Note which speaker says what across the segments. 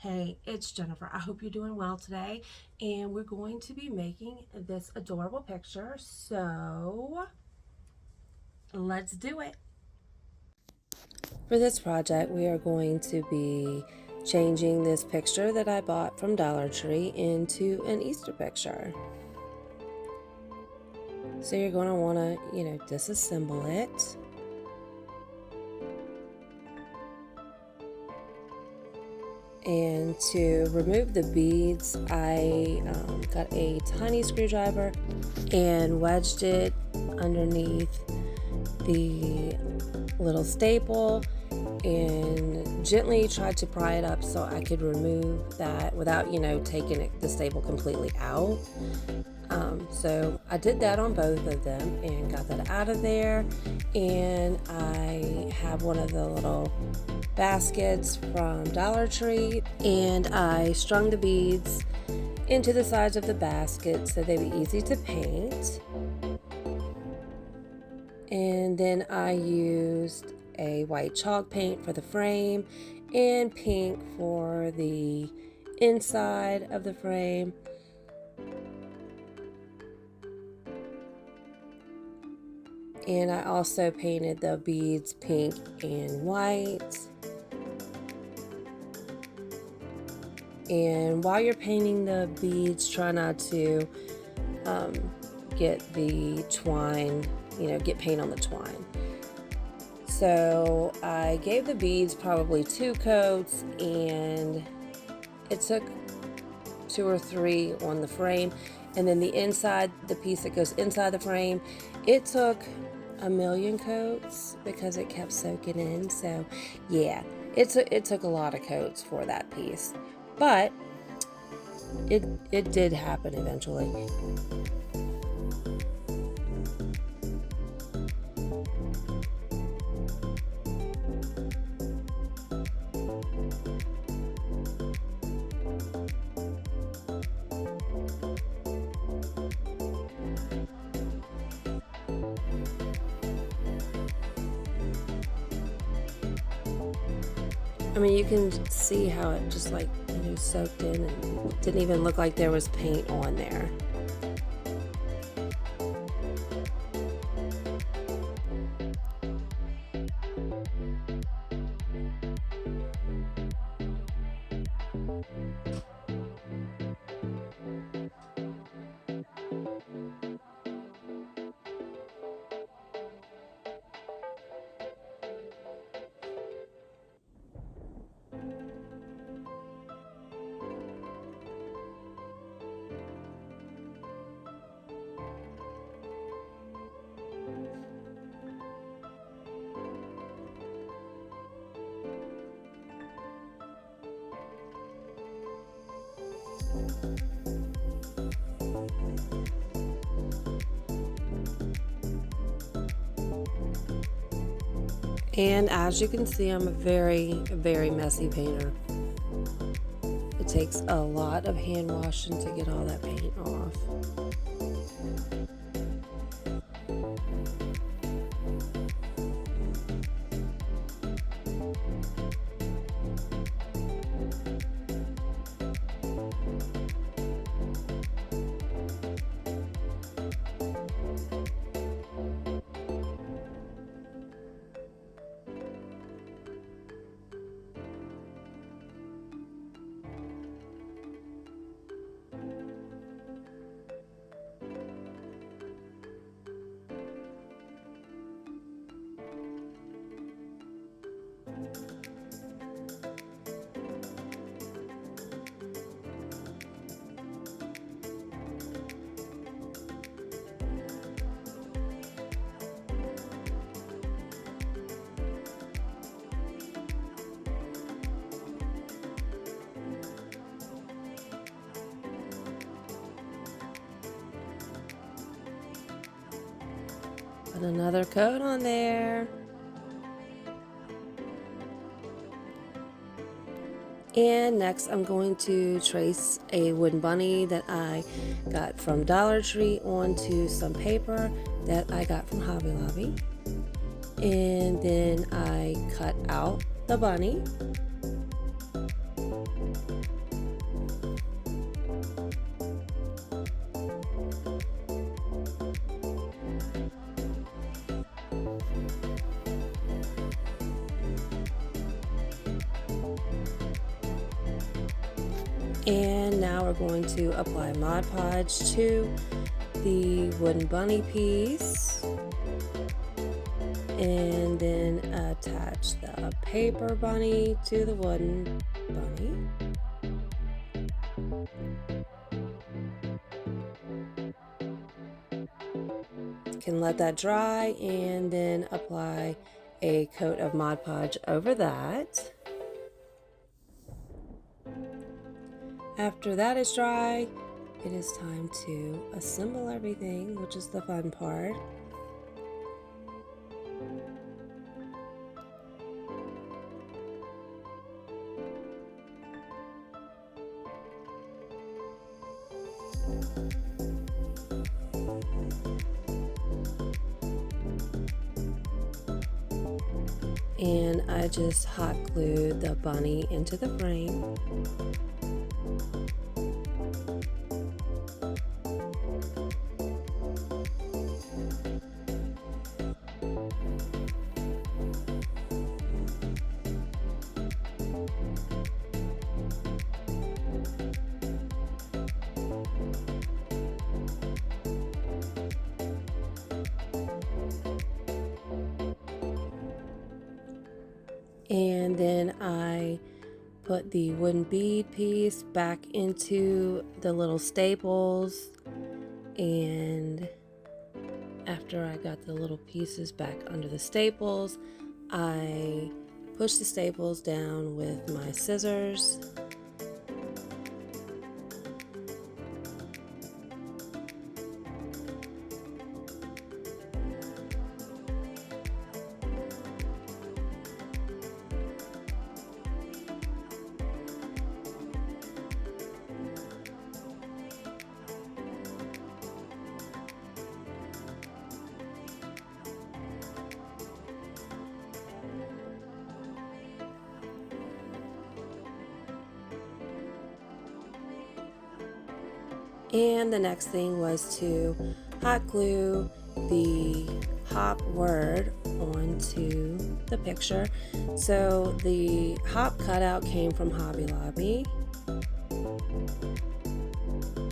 Speaker 1: Hey, it's Jennifer. I hope you're doing well today, and we're going to be making this adorable picture, so let's do it. For this project, we are going to be changing this picture that I bought from Dollar Tree into an Easter picture. So you're going to want to, disassemble it. And to remove the beads, I got a tiny screwdriver and wedged it underneath the little staple and gently tried to pry it up so I could remove that without, taking the staple completely out. So I did that on both of them and got that out of there. And I have one of the little baskets from Dollar Tree, and I strung the beads into the sides of the basket so they'd be easy to paint. And then I used a white chalk paint for the frame and pink for the inside of the frame. And I also painted the beads pink and white. And while you're painting the beads, try not to get the twine, get paint on the twine. So I gave the beads probably 2 coats, and it took 2 or 3 on the frame. And then the inside, the piece that goes inside the frame, it took a million coats because it kept soaking in. So yeah, it took a lot of coats for that piece, but it did happen eventually. I mean, you can see how it just soaked in and didn't even look like there was paint on there. And as you can see, I'm a very, very messy painter. It takes a lot of hand washing to get all that paint off. Put another coat on there. And next I'm going to trace a wooden bunny that I got from Dollar Tree onto some paper that I got from Hobby Lobby. And then I cut out the bunny. And now we're going to apply Mod Podge to the wooden bunny piece, and then attach the paper bunny to the wooden bunny. Can let that dry and then apply a coat of Mod Podge over that. After that is dry, it is time to assemble everything, which is the fun part. And I just hot glued the bunny into the frame. And then I put the wooden bead piece back into the little staples, and after I got the little pieces back under the staples, I pushed the staples down with my scissors. And the next thing was to hot glue the hop word onto the picture. So the hop cutout came from Hobby Lobby.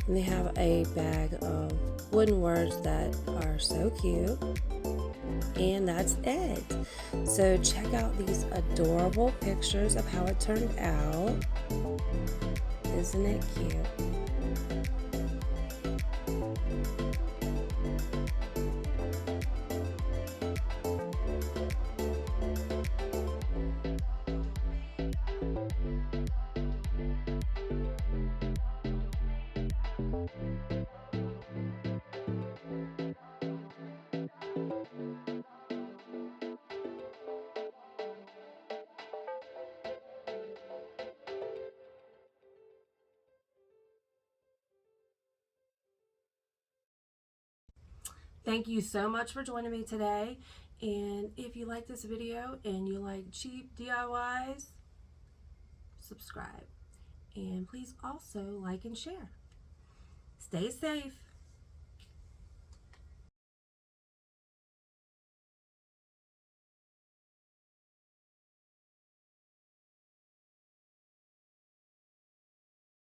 Speaker 1: And they have a bag of wooden words that are so cute. And that's it. So check out these adorable pictures of how it turned out. Isn't it cute? Thank you so much for joining me today. And if you like this video and you like cheap DIYs, subscribe. And please also like and share. Stay safe.